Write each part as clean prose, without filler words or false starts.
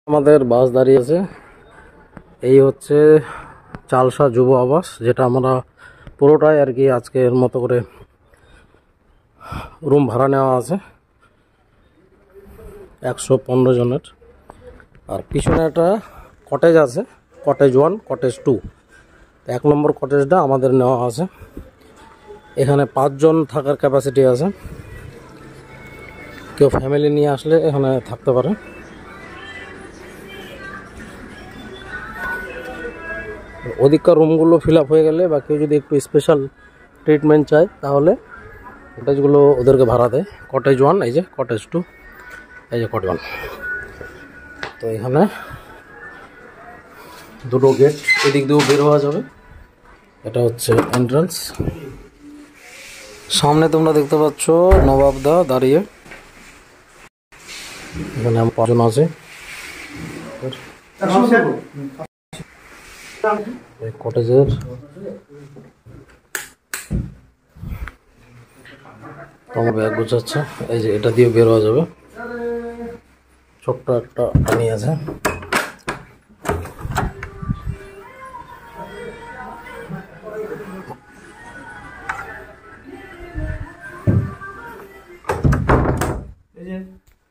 আমাদের বাস দাঁড়িয়ে আছে। এই হচ্ছে চালসা যুব আবাস, যেটা আমরা পুরোটাই আর কি আজকের মতো করে রুম ভাড়া নেওয়া আছে 115 জনের। আর পিছনে একটা কটেজ আছে, কটেজ 1, কটেজ 2। 1 নম্বর কটেজটা আমাদের নেওয়া আছে। এখানে 5 জন থাকার ক্যাপাসিটি আছে। কেউ ফ্যামিলি নিয়ে আসলে এখানে থাকতে পারে। ওদিককার রুমগুলো ফিল আপ হয়ে গেলে বা কেউ যদি একটু স্পেশাল ট্রিটমেন্ট চায় তাহলে কটেজগুলো ওদেরকে ভাড়া দেয়। কটেজ 1, এই যে কটেজ 2, এই যে কটেজ 1। তো এখানে দুটো গেট, এদিক দিয়েও বের হওয়া যাবে। এটা হচ্ছে এন্ট্রান্স। সামনে তোমরা দেখতে পাচ্ছ নবাবদা দাঁড়িয়ে। এখানে আমার 5 জন আছে। কটেজের তোমার ব্যাগ গোছাচ্ছে। এই যে এটা দিয়ে বের হওয়া যাবে। ছোট্ট একটা পানি আছে।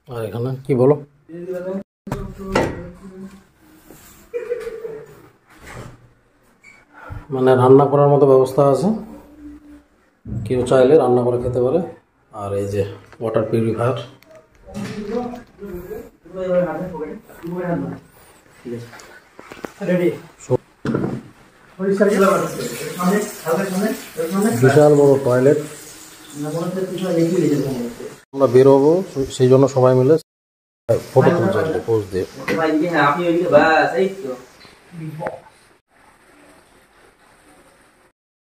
আর এখানে কি বলো, মানে রান্না করার মতো ব্যবস্থা আছে, কেউ চাইলে রান্না করে খেতে পারে। আর এই যে ওয়াটার পিউরিফায়ার। বিশাল বড় টয়লেট। আমরা বেরোবো, সেই জন্য সবাই মিলে ফটো তুলছে পোজ দিয়ে।